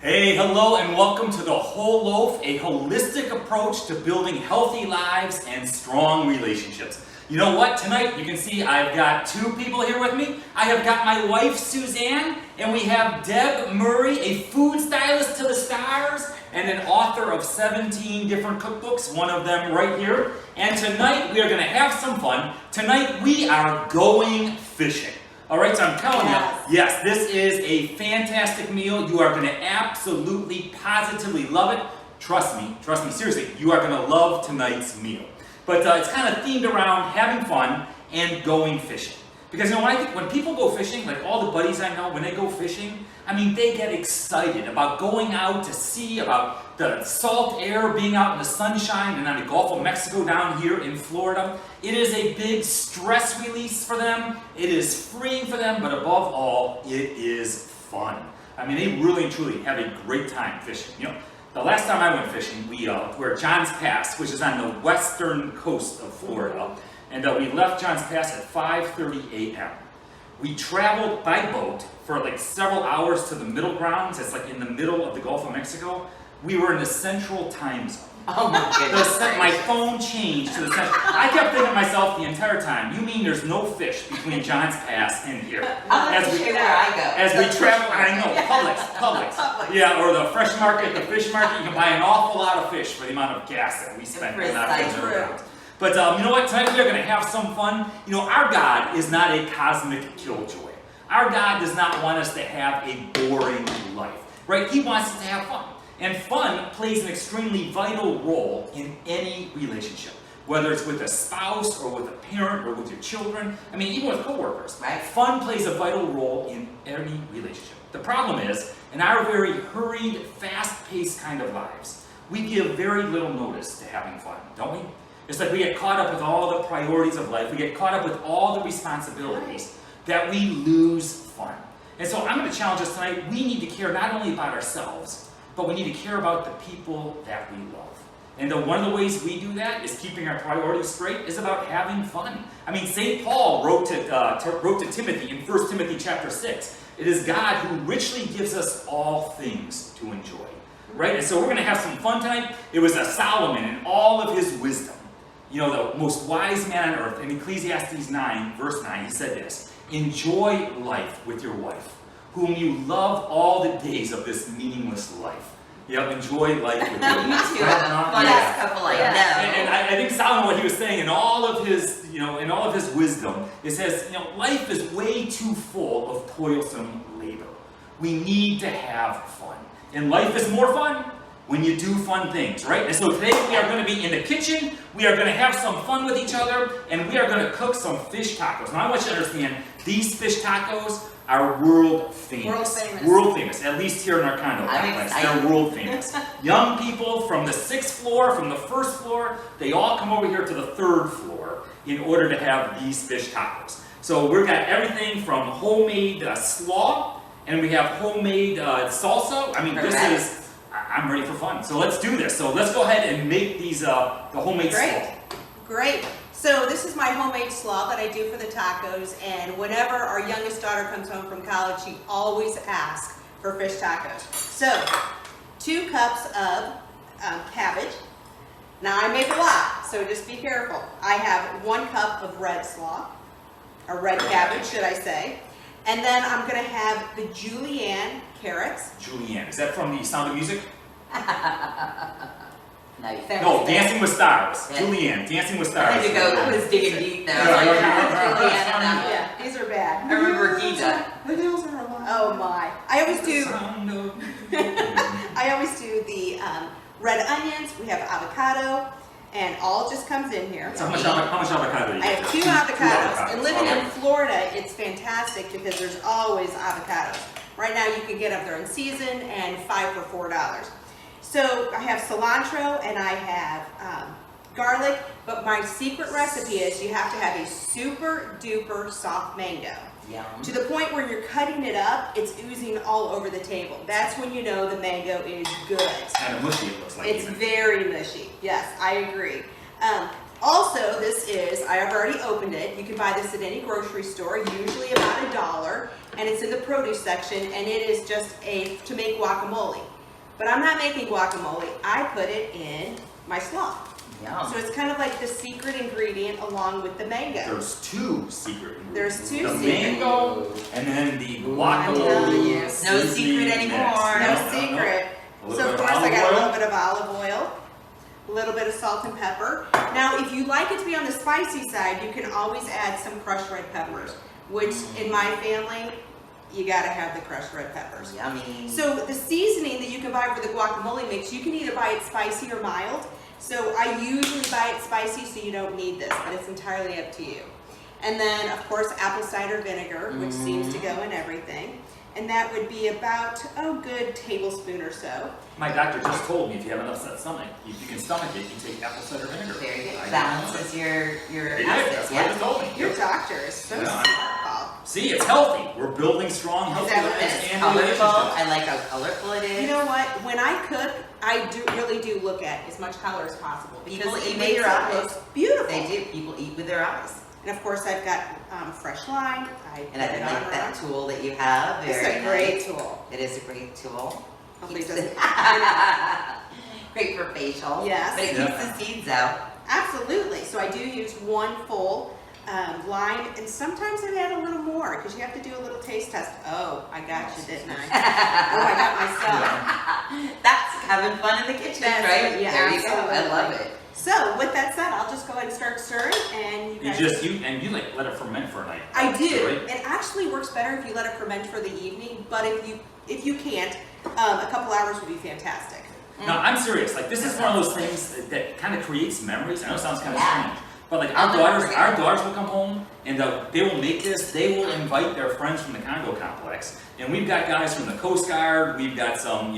Hey, hello, and welcome to the Whole Loaf, a holistic approach to building healthy lives and strong relationships. You know what? Tonight, you can see I've got two people here with me. I have got my wife, Suzanne, and we have Deb Murray, a food stylist to the stars, and an author of 17 different cookbooks, one of them right here. And tonight, we are going to have some fun. Tonight, we are going fishing. All right, so I'm telling you, yes, this is a fantastic meal. You are going to absolutely, positively love it. Trust me, seriously, you are going to love tonight's meal. But it's kind of themed around having fun and going fishing. Because you know, when people go fishing, like all the buddies I know, when they go fishing, I mean, they get excited about going out to sea, about the salt air, being out in the sunshine, and on the Gulf of Mexico down here in Florida. It is a big stress release for them. It is freeing for them, but above all, it is fun. I mean, they really and truly have a great time fishing. You know, the last time I went fishing, we were at Johns Pass, which is on the western coast of Florida, and we left Johns Pass at 5:30 a.m. We traveled by boat for like several hours to the middle grounds. It's like in the middle of the Gulf of Mexico. We were in the central time zone. Oh my goodness. My phone changed to the central. I kept thinking to myself the entire time, you mean there's no fish between Johns Pass and here? As we travel, I know, Publix. Yeah, or the fresh market, the fish market, you can buy an awful lot of fish for the amount of gas that we spent. But you know what, tonight we're going to have some fun. You know, our God is not a cosmic killjoy. Our God does not want us to have a boring life, right? He wants us to have fun. And fun plays an extremely vital role in any relationship, whether it's with a spouse or with a parent or with your children. I mean, even with coworkers. Right. Fun plays a vital role in any relationship. The problem is, in our very hurried, fast-paced kind of lives, we give very little notice to having fun, don't we? It's like we get caught up with all the priorities of life. We get caught up with all the responsibilities that we lose fun. And so I'm going to challenge us tonight. We need to care not only about ourselves, but we need to care about the people that we love. And one of the ways we do that is keeping our priorities straight is about having fun. I mean, St. Paul wrote to Timothy in 1 Timothy chapter 6. It is God who richly gives us all things to enjoy. Right? And so we're going to have some fun tonight. It was Solomon in all of his wisdom, you know, the most wise man on earth. In Ecclesiastes 9, verse 9, he said this: enjoy life with your wife, whom you love all the days of this meaningless life. Yep, enjoy life with your wife. You two are the funnest couple I know. And I think Solomon, what he was saying in all of his, in all of his wisdom, it says, life is way too full of toilsome labor. We need to have fun. And life is more fun when you do fun things, right? And so today we are going to be in the kitchen, we are going to have some fun with each other, and we are going to cook some fish tacos. Now I want you to understand, these fish tacos are world famous. World famous, at least here in our condo complex. They're world famous. Young people from the 6th floor, from the 1st floor, they all come over here to the 3rd floor in order to have these fish tacos. So we've got everything from homemade slaw, and we have homemade salsa. I mean, I'm ready for fun. So let's do this. So let's go ahead and make these, the homemade slaw. Great. So this is my homemade slaw that I do for the tacos, and whenever our youngest daughter comes home from college, she always asks for fish tacos. So 2 cups of cabbage. Now I make a lot, so just be careful. I have 1 cup of red slaw, or red cabbage, should I say. And then I'm going to have the julienne carrots. Julienne, is that from the Sound of Music? No, Dancing with Stars. Yeah. Julienne, Dancing with Stars. I had to go, I was digging deep there. Yeah, these are bad. I remember Gita. Oh my. I always do the red onions. We have avocado, and all just comes in here. So how much avocado do you I have 2 avocados. And living in Florida, it's fantastic because there's always avocados. Right now you can get them, they're in season, and 5 for $4. So I have cilantro and I have garlic, but my secret recipe is you have to have a super duper soft mango. Yum. To the point where you're cutting it up, it's oozing all over the table. That's when you know the mango is good. It's kind of mushy, it looks like. It's very mushy. Yes, I agree. Also, this is, I have already opened it. You can buy this at any grocery store, usually about $1, and it's in the produce section, and it is just to make guacamole. But I'm not making guacamole. I put it in my slaw. Yum. So it's kind of like the secret ingredient along with the mango. There's 2 secret ingredients. There's 2 the secret. mango and then the I'm telling you. guacamole. No seasoning secret anymore. mix. No secret. A little So of bit of course I olive got a oil. little bit of olive oil, a little bit of salt and pepper. Now if you like it to be on the spicy side, you can always add some crushed red peppers, which in my family, you gotta have the crushed red peppers. Yummy. So the seasoning that you can buy for the guacamole mix, you can either buy it spicy or mild. So I usually buy it spicy, so you don't need this, but it's entirely up to you. And then, of course, apple cider vinegar, which seems to go in everything. And that would be about, good tablespoon or so. My doctor just told me if you have an upset stomach, if you can stomach it, you take apple cider vinegar. Very good. I Balances your They did, acids. that's what he told me. Your doctor is so Yeah. smart, Paul. See, it's healthy. We're building strong, healthy that what lives It's and colorful. relationships. I like how colorful it is. You know what? When I cook, I really do look at as much color as possible because People it eat with makes their it eyes. look beautiful. They do. People eat with their eyes. And of course, I've got fresh lime. And I put it like on that there. tool that you have. It's Very a great nice. tool. It is a great tool. Hopefully it Keeps doesn't. Great for facial. Yes. But it Yeah. keeps the seeds out. Absolutely. So I do use 1 full lime, and sometimes I add a little more because you have to do a little taste test. Oh, I got you, didn't I? Oh, I got myself. That's having fun in the kitchen, That's right? it, yeah, There you go. I absolutely. love it. So with that said, I'll just go ahead and start stirring, and you guys. You like let it ferment for a night. I do. Right? It actually works better if you let it ferment for the evening, but if you can't, a couple hours would be fantastic. No, I'm serious. Like this is one of those things that kind of creates memories. I know it sounds kind of Yeah. strange, but like I'll never our forget. daughters will come home and they will make this. They will invite their friends from the condo complex, and we've got guys from the Coast Guard. We've got some,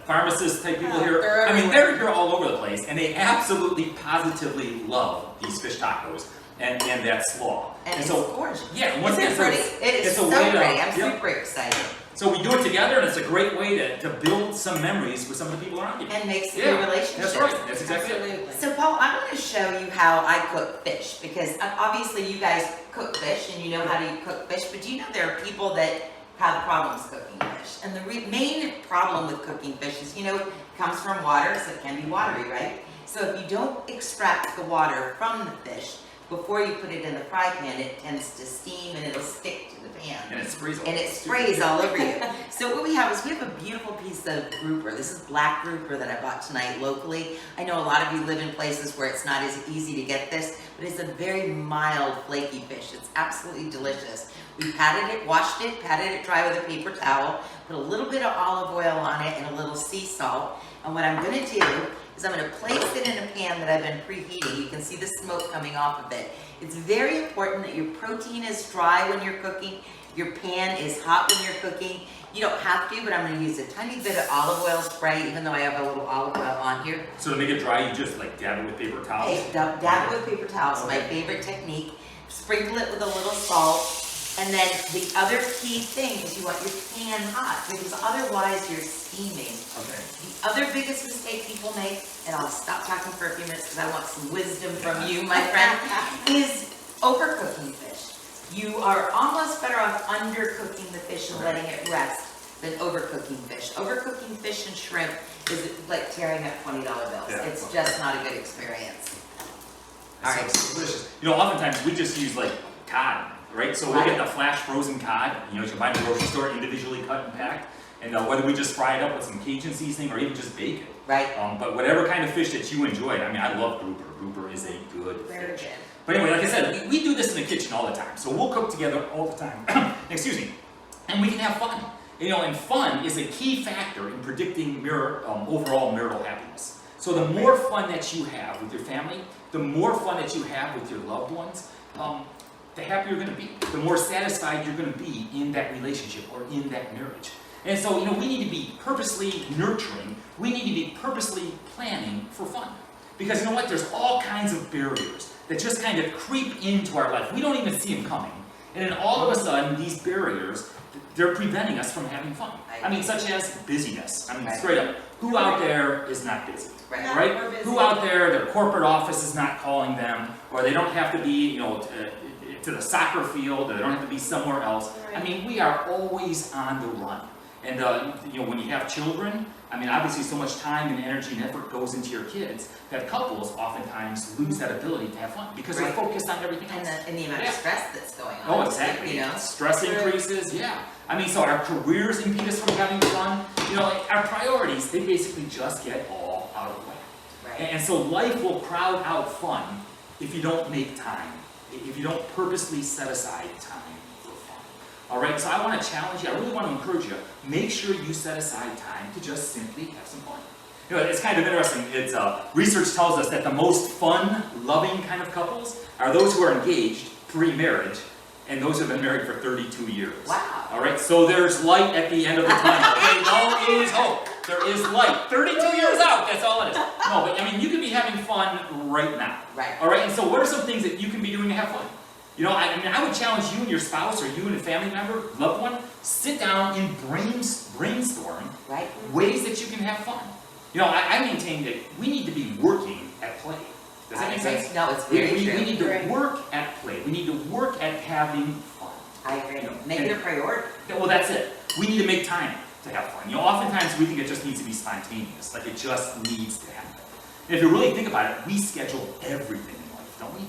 pharmacist type people here. they're I mean, everywhere. they're here all over the place, and they absolutely, positively love these fish tacos and that slaw. And it's so, gorgeous. yeah, once Isn't it again, pretty? It is it's a so way to- pretty. I'm yep. super excited. So we do it together, and it's a great way to build some memories with some of the people around you. And makes Yeah, new relationships. That's right. That's exactly it. Absolutely. So Paul, I'm going to show you how I cook fish because obviously you guys cook fish and you know how to cook fish, but do you know there are people that have problems cooking fish? And the main problem with cooking fish is, it comes from water, so it can be watery, right? So if you don't extract the water from the fish before you put it in the fry pan, it tends to steam and it'll stick to the pan. And it sprays all And it over. sprays all over you. So what we have is we have a beautiful piece of grouper. This is black grouper that I bought tonight locally. I know a lot of you live in places where it's not as easy to get this, but it's a very mild, flaky fish. It's absolutely delicious. We patted it, washed it, patted it dry with a paper towel, put a little bit of olive oil on it and a little sea salt. And what I'm gonna do is I'm gonna place it in a pan that I've been preheating. You can see the smoke coming off of it. It's very important that your protein is dry when you're cooking. Your pan is hot when you're cooking. You don't have to, but I'm gonna use a tiny bit of olive oil spray, even though I have a little olive oil on here. So to make it dry, you just like dab it with paper towels. Hey, dab it with paper towels, my Okay. favorite technique. Sprinkle it with a little salt. And then the other key thing is you want your pan hot because otherwise you're steaming. Okay. The other biggest mistake people make, and I'll stop talking for a few minutes because I want some wisdom from you, my friend, is overcooking fish. You are almost better off undercooking the fish and letting it rest than overcooking fish. Overcooking fish and shrimp is like tearing up $20 bills. Yeah. It's just not a good experience. All right. So delicious. Oftentimes we just use like cod, right? So we'll get the flash frozen cod. You can buy in the grocery store individually cut and packed. And whether we just fry it up with some Cajun seasoning or even just bake it. Right. But whatever kind of fish that you enjoy, I mean, I love grouper. Grouper is a good Very fish. good. But anyway, like I said, we do this in the kitchen all the time. So we'll cook together all the time. Excuse me. And we can have fun. And fun is a key factor in predicting overall marital happiness. So the more fun that you have with your family, the more fun that you have with your loved ones, the happier you're going to be. The more satisfied you're going to be in that relationship or in that marriage. And so, we need to be purposely nurturing. We need to be purposely planning for fun. Because you know what? There's all kinds of barriers that just kind of creep into our life. We don't even see them coming. And then all of a sudden, these barriers they're preventing us from having fun. I mean, such as busyness. I mean, Right. straight up, who out there is not busy? Right. Yeah, Right? we're busy. Who out there, their corporate office is not calling them, or they don't have to be, you know, to the soccer field, or they don't have to be somewhere else. I Right. mean, we are always on the run. And, you know, when you have children, I mean, obviously so much time and energy and effort goes into your kids that couples oftentimes lose that ability to have fun because they're Right. focused on everything else. And the amount Yeah. of stress that's going on. Oh, exactly. You know? Stress Right. increases, yeah. I mean, so our careers impede us from having fun. You know, like, our priorities, they basically just get all out of whack. Right. And so life will crowd out fun if you don't make time, if you don't purposely set aside time for fun. All right, so I want to challenge you, I really want to encourage you, make sure you set aside time to just simply have some fun. You know, it's kind of interesting, it's, research tells us that the most fun, loving kind of couples are those who are engaged pre-marriage and those who have been married for 32 years. Wow. All right, so there's light at the end of the tunnel. Okay, there is hope. There is light. 32 years out, that's all it is. No, but I mean, you could be having fun right now. Right. All right, and so what are some things that you can be doing to have fun? You know, I mean, I would challenge you and your spouse or you and a family member, loved one, sit down and brainstorm Right. ways that you can have fun. You know, I maintain that we need to be working at play. Does that I make agree. sense? No, it's We, very we, true. we need to Right. work at play. We need to work at having fun. I agree. You know, Make it and- a priority. Yeah, well, that's it. We need to make time to have fun. You know, oftentimes we think it just needs to be spontaneous, like it just needs to happen. And if you really think about it, we schedule everything in life, don't we?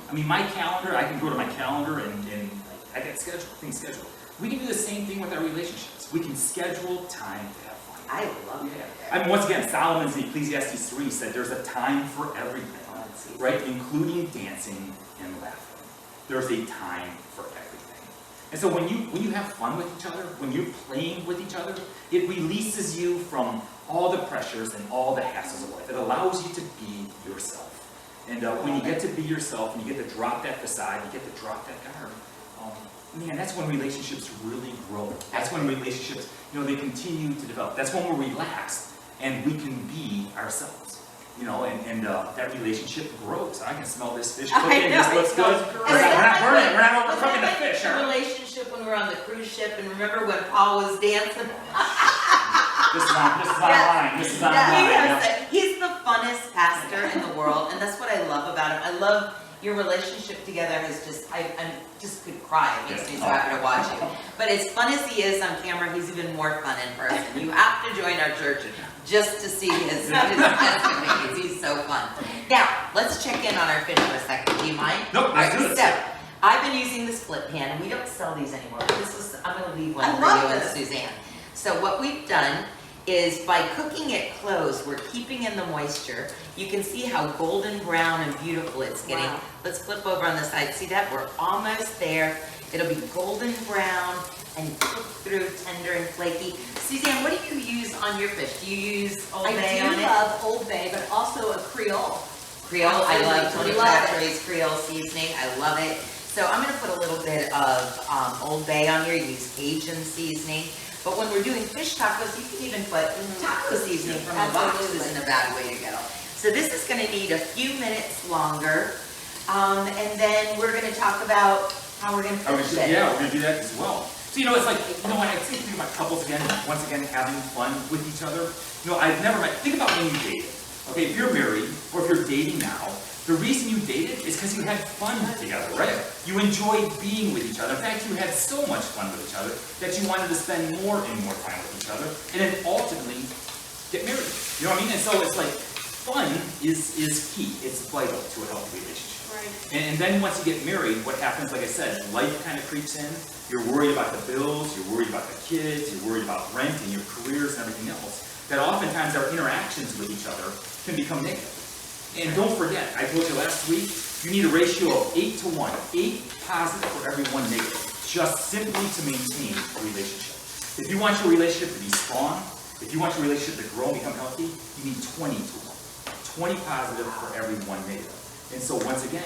I mean, my calendar, I can go to my calendar and I get things scheduled. We can do the same thing with our relationships. We can schedule time to have fun. I love Yeah. it. I mean, once again, Solomon's in Ecclesiastes 3 said there's a time for everything, right? Including dancing and laughing. There's a time for everything. And so when you have fun with each other, when you're playing with each other, it releases you from all the pressures and all the hassles of life. It allows you to be yourself. And when you get to be yourself and you get to drop that facade, you get to drop that guard, man, that's when relationships really grow. That's when relationships, you know, they continue to develop. That's when we're relaxed and we can be ourselves. You know, and that relationship grows. I can smell this fish I cooking. know, This it looks good. smells We're great. not burning. We're not Was overcooking the that like fish. the All right? relationship when we were on the cruise ship and remember when Paul was dancing? This is online. This is online. Yeah, he's the funnest pastor in the world, and that's what I love about him. I love your relationship together has just, I just could cry. It makes me so happy to watch you. But as fun as he is on camera, he's even more fun in person. You have to join our church just to see his testimonies. He's so fun. Now, let's check in on our fish for a second. Do you mind? Nope, let's do this. So, I've been using the split pan, and we don't sell these anymore. But this is, I'm going to leave one I for love you and this. Suzanne. So what we've done is by cooking it closed, we're keeping in the moisture. You can see how golden brown and beautiful it's getting. Wow. Let's flip over on the side. See that? We're almost there. It'll be golden brown and cooked through, tender and flaky. Suzanne, what do you use on your fish? Do you use Old Bay I on do it? love Old Bay, but also a Creole. Creole, I love Tony Love it. Chachere's Creole seasoning. I love it. So I'm gonna put a little bit of Old Bay on here. Use Cajun seasoning. But when we're doing fish tacos, you can even put taco seasoning from the box. Absolutely. Isn't a bad way to go. So this is gonna need a few minutes longer. And then we're gonna talk about how we're gonna finish it. Yeah, we're going to do that as well. So, you know, it's like, you know, when I think about couples again, once again, having fun with each other, you know, I've never met, think about when you dated. Okay, if you're married, or if you're dating now, the reason you dated is because you had fun together, right? You enjoyed being with each other. In fact, you had so much fun with each other that you wanted to spend more and more time with each other, and then ultimately get married. You know what I mean? And so it's like, fun is key. It's vital to a healthy relationship. Right. And then once you get married, what happens, like I said, life kind of creeps in. You're worried about the bills, you're worried about the kids, you're worried about rent and your careers and everything else. That oftentimes our interactions with each other can become negative. And don't forget, I told you last week, you need a ratio of 8 to 1. 8 positive for every 1 negative, just simply to maintain a relationship. If you want your relationship to be strong, if you want your relationship to grow and become healthy, you need 20 to 1. 20 positive for every 1 negative. And so once again,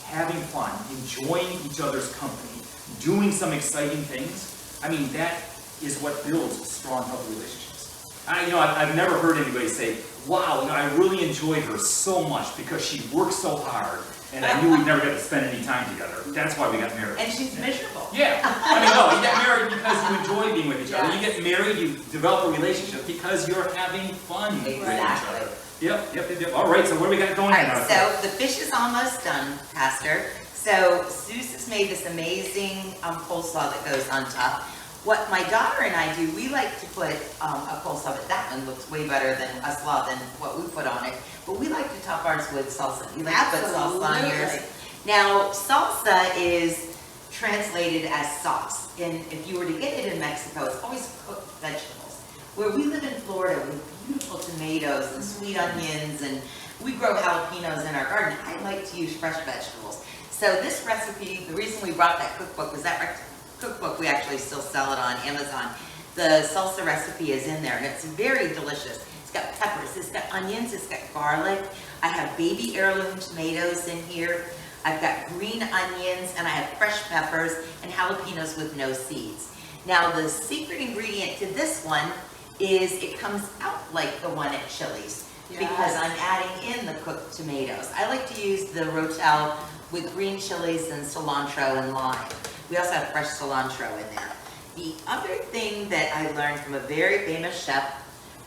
having fun, enjoying each other's company, doing some exciting things, I mean, that is what builds strong, healthy relationships. I've never heard anybody say, wow, I really enjoyed her so much because she worked so hard, and I knew we'd never get to spend any time together. That's why we got married. And she's miserable. Yeah, no, you get married because you enjoy being with each other. You get married, you develop a relationship because you're having fun with each other. Yep. All right, so what do we got going on? All right, so the fish is almost done, Pastor. So Zeus has made this amazing coleslaw that goes on top. What my daughter and I do, we like to put a coleslaw, but that one looks way better than a slaw than what we put on it. But we like to top ours with salsa. You like to put salsa on yours? Now, salsa is translated as sauce. And if you were to get it in Mexico, it's always cooked vegetables. Where we live in Florida with beautiful tomatoes and sweet onions, and we grow jalapenos in our garden, I like to use fresh vegetables. So this recipe, the reason we brought that cookbook was that cookbook, we actually still sell it on Amazon. The salsa recipe is in there, and it's very delicious. It's got peppers, it's got onions, it's got garlic. I have baby heirloom tomatoes in here. I've got green onions, and I have fresh peppers and jalapenos with no seeds. Now, the secret ingredient to this one is it comes out like the one at Chili's, because I'm adding in the cooked tomatoes. I like to use the rotel with green chilies and cilantro and lime. We also have fresh cilantro in there. The other thing that I learned from a very famous chef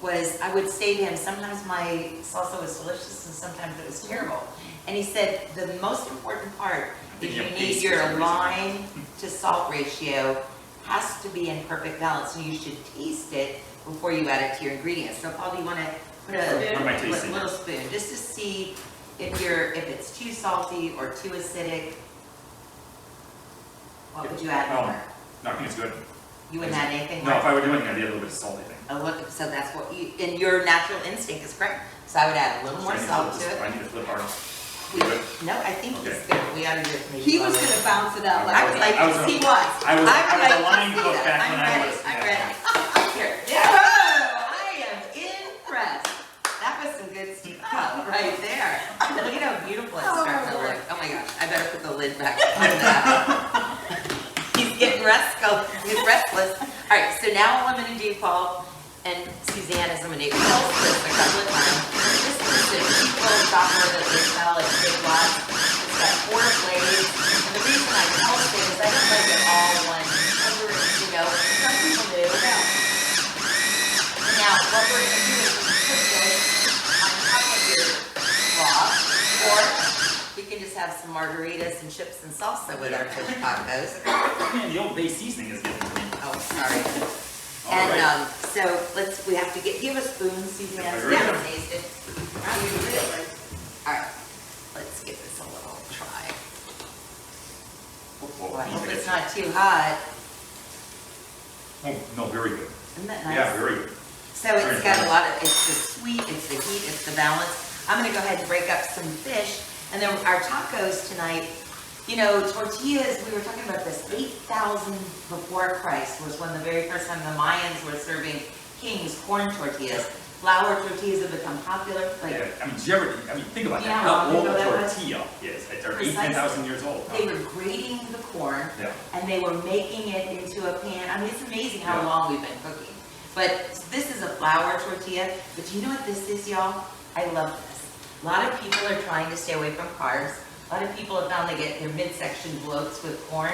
was I would say to him, sometimes my salsa was delicious and sometimes it was terrible. And he said, the most important part is you need your lime to salt ratio has to be in perfect balance, and you should taste it before you add it to your ingredients. So Paul, do you want to put a little spoon just to see if it's too salty or too acidic? What would you add more? No, I think it's good. You wouldn't add anything No, more? if I were doing it, I'd be a little bit salty thing. So that's what you, and your natural instinct is correct. So I would add a little more salt to it. I need to flip our. No, I think he's good. We ought to do it maybe. He was gonna bounce it up. I would like to see what. I was a line cook back when I was. I'm ready. Here. I am impressed. That was some good stuff right there. Look at how beautiful it's starting to look. Oh my gosh, I better put the lid back on that. He's getting restless. He's restless. All right, so now all I'm going to do, Paul and Suzanne, is I'm going to pulse this a couple of times. This is the people chopper that they sell at Big Lots. It's got 4 blades. And the reason I pulse it is I don't like it all one over, some people do. And now what we're going to do is put this on top of your log, or we can just have some margaritas and chips and salsa with our fish tacos. Man, the old bay seasoning is getting to me. Oh, sorry. And so we have to give a spoon, Suzanne, so we can taste it. All right, let's give this a little try. Oh, I hope it's not too hot. Oh, no, very good. Isn't that nice? Yeah, very good. So it's got a lot of, it's the sweet, it's the heat, it's the balance. I'm gonna go ahead and break up some fish. And then our tacos tonight, tortillas, we were talking about this, 8,000 before Christ was when the very first time the Mayans were serving kings corn tortillas. Flour tortillas have become popular. Think about that. How old a tortilla is. They're 10,000 years old. They were grating the corn, and they were making it into a pan. It's amazing how long we've been cooking. But this is a flour tortilla. But you know what this is, y'all? I love this. A lot of people are trying to stay away from carbs. A lot of people have found they get their midsection bloats with corn.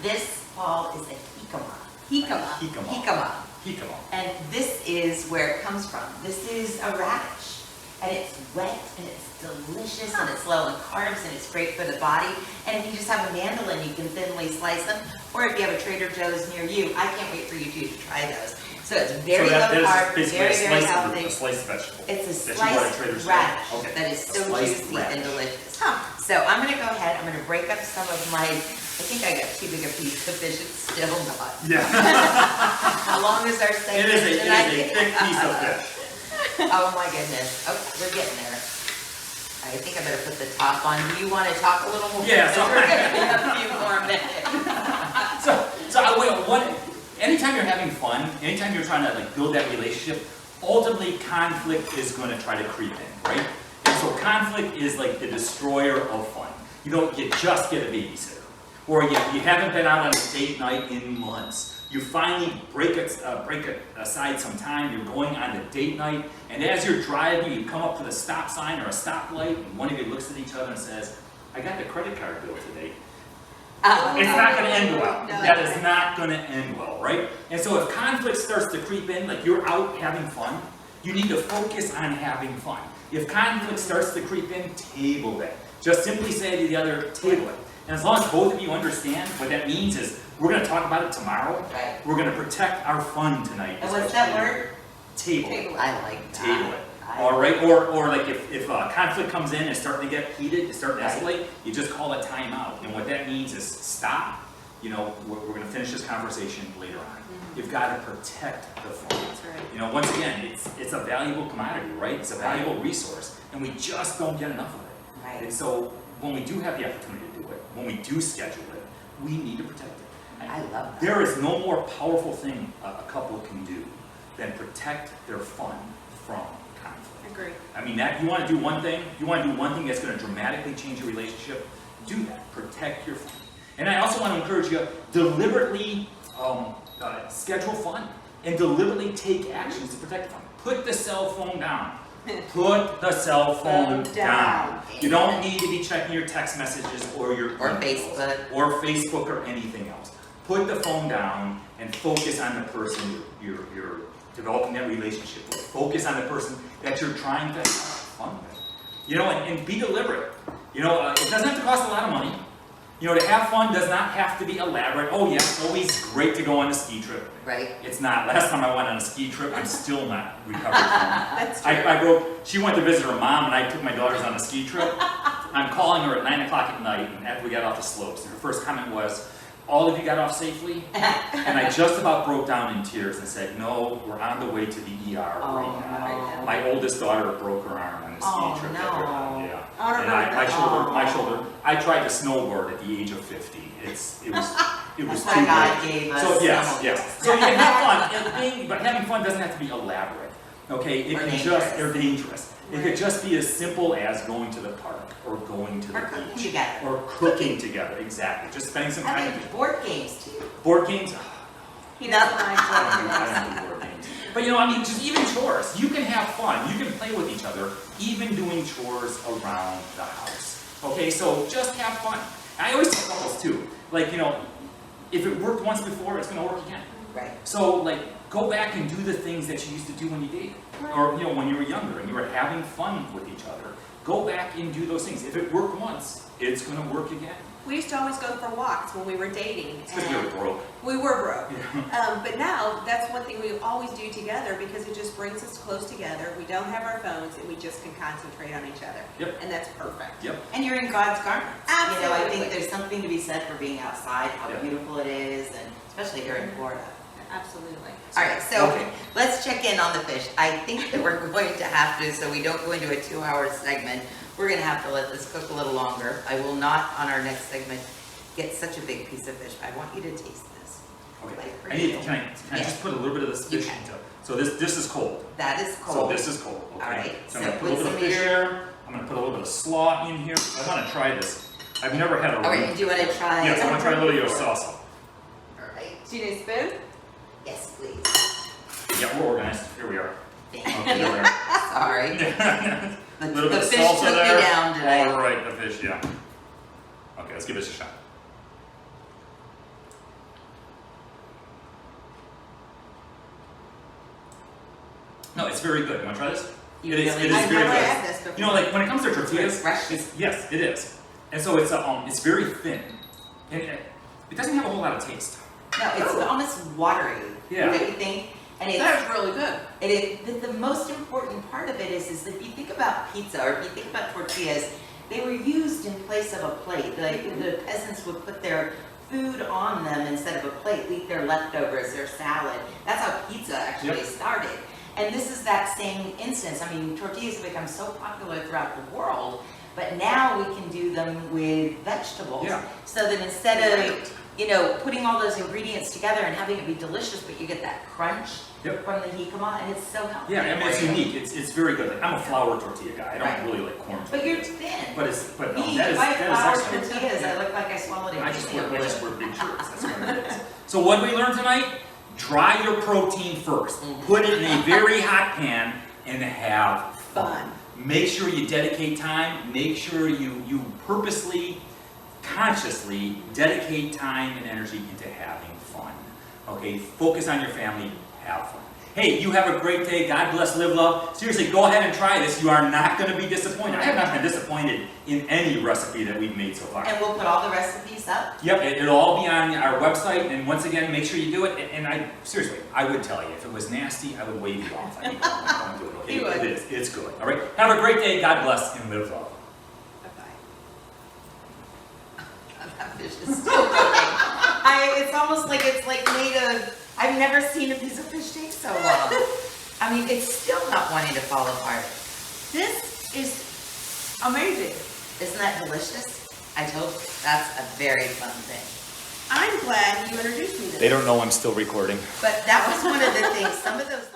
This, Paul, is a jicama. And this is where it comes from. This is a radish. And it's wet, and it's delicious, and it's low in carbs, and it's great for the body. And if you just have a mandolin, you can thinly slice them. Or if you have a Trader Joe's near you, I can't wait for you two to try those. So it's very low carb, very, very healthy. A sliced vegetable. It's a sliced radish that is so juicy and delicious. So I'm going to go ahead, I'm going to break up some of my, I think I got too big a piece of fish, it's still not. Yeah. How long is our segment It tonight? is a thick piece of fish. Oh my goodness. Oh, we're getting there. I think I better put the top on. Do you want to talk a little more? Yeah, so we're going to have a few more minutes. Anytime you're having fun, anytime you're trying to build that relationship, ultimately conflict is going to try to creep in, right? And so conflict is like the destroyer of fun. You just get a babysitter. Or you haven't been out on a date night in months. You finally break aside some time, you're going on a date night, and as you're driving, you come up to the stop sign or a stoplight, and one of you looks at each other and says, I got the credit card bill today. It's not going to end well. No. That is not going to end well, right? And so if conflict starts to creep in, like you're out having fun, you need to focus on having fun. If conflict starts to creep in, table it. Just simply say to the other, table it. And as long as both of you understand, what that means is, we're going to talk about it tomorrow. Right. We're going to protect our fun tonight. And what's that word? Table. I like that. Table it. All right, or like if conflict comes in and it's starting to get heated, it's starting to escalate, you just call a timeout. And what that means is stop. You know, we're going to finish this conversation later on. You've got to protect the fun. That's right. You know, once again, it's a valuable commodity, right? It's a valuable resource, and we just don't get enough of it. Right. And so when we do have the opportunity to do it, when we do schedule it, we need to protect it. I love that. There is no more powerful thing a couple can do than protect their fun from conflict. Agree. I mean, that you want to do one thing, that's going to dramatically change your relationship, do that. Protect your fun. And I also want to encourage you, deliberately schedule fun and deliberately take actions to protect the fun. Put the cell phone down. Put the cell phone down. You don't need to be checking your text messages or your emails or Facebook or anything else. Put the phone down and focus on the person you're developing that relationship with. Focus on the person that you're trying to have fun with. You know, and be deliberate. You know, it doesn't have to cost a lot of money. You know, to have fun does not have to be elaborate. Oh yeah, it's always great to go on a ski trip. Right. It's not. Last time I went on a ski trip, I'm still not recovered from That's true. she went to visit her mom and I took my daughters on a ski trip. I'm calling her at 9 o'clock at night and after we got off the slopes. And her first comment was, all of you got off safely? And I just about broke down in tears and said, no, we're on the way to the ER right now. No. My oldest daughter broke her arm on a ski trip. No. That we're on, yeah. On a And road. my shoulder, I tried to snowboard at the age of 50. It was too That's why God late. gave us So yes. snowmobiles. So you can have fun, but having fun doesn't have to be elaborate. Okay, it Or can dangerous. just, or dangerous. It could just be as simple as going to the park, or going to the Or cooking beach, together. or cooking together, exactly. Just spending some I time think together. board games too. Board games, He doesn't I don't do board games. But you know, I mean, just even chores. You can have fun. You can play with each other, even doing chores around the house. Okay, so just have fun. I always tell couples too, like, you know, if it worked once before, it's going to work again. Right. So, like, go back and do the things that you used to do when you dated. Or, you know, when you were younger and you were having fun with each other. Go back and do those things. If it worked once, it's going to work again. We used to always go for walks when we were dating. It's because we were broke. We were broke. Yeah. But now, that's one thing we always do together because it just brings us close together. We don't have our phones and we just can concentrate on each other. Yep. And that's perfect. Yep. And you're in God's garden. You know, I Absolutely. think there's something to be said for being outside, how Yeah. beautiful it is, and especially here in Florida. Absolutely. All right, so Okay. let's check in on the fish. I think that we're going to have to, so we don't go into a 2-hour segment, we're going to have to let this cook a little longer. I will not, on our next segment, get such a big piece of fish, but I want you to taste this. Okay. Like for I need, you. can I Yeah. just put a little bit of this You fish can. into So this is cold. That is So cold. this is cold. Okay. All right, So I'm so going to put a put little bit of some fish of here. I'm going to put a little bit of slaw in here. I want to try this. I've never had a All right, root do you want to before. try? Yes, I want to try a little of your salsa. All right, Do you need a spoon? yes, please. Yeah, we're organized. Here we are. Thank Okay, you. there we are. Sorry. A The, little the bit of fish salsa took there. me down today. All right, the fish, yeah. Okay, let's give this a shot. No, it's very good. You want to try this? You It is really very I've never good. had this before. You know, like when it comes to tortillas, Refreshing. yes, it is. And so it's very thin, and it doesn't have a whole lot of taste. No, it's almost watery. Yeah. Don't you think? And it's, That was really good. it is the most important part of it is if you think about pizza or if you think about tortillas, they were used in place of a plate. The peasants would put their food on them instead of a plate, eat their leftovers, their salad. That's how pizza actually Yep. started. And this is that same instance. I mean, tortillas have become so popular throughout the world, but now we can do them with vegetables. Yeah. So that instead of, Right. you know, putting all those ingredients together and having it be delicious, but you get that crunch Yep. from the jicama, and it's so healthy. Yeah, I mean it's for you. unique. It's very good. Like, I'm a flour tortilla guy. I don't Right. really like corn. But you're tortillas. thin. But no, Me, that if is I flour excellent. tortillas, I look like I swallowed a I just wear big shirts. That's what it is. So what did we learn tonight? Dry your protein first. Put it in a very hot pan and have fun. Make sure you dedicate time. Make sure you purposely, consciously dedicate time and energy into having fun. Okay, focus on your family, have fun. Hey, you have a great day. God bless, live, love. Seriously, go ahead and try this. You are not going to be disappointed. I have not been disappointed in any recipe that we've made so far. And we'll put all the recipes up? Yep, it'll all be on our website, and once again, make sure you do it. And seriously, I would tell you, if it was nasty, I would wave you off. I mean, don't do it, okay? You would. It is. It's good. All right? Have a great day. God bless, and live love. Bye-bye. That fish is still cooking. It's almost like it's like made of, I've never seen a piece of fish take so long. I mean, it's still not wanting to fall apart. This is amazing. Isn't that delicious? I told you, that's a very fun thing. I'm glad you introduced me to this. They don't know I'm still recording. But that was one of the things, some of those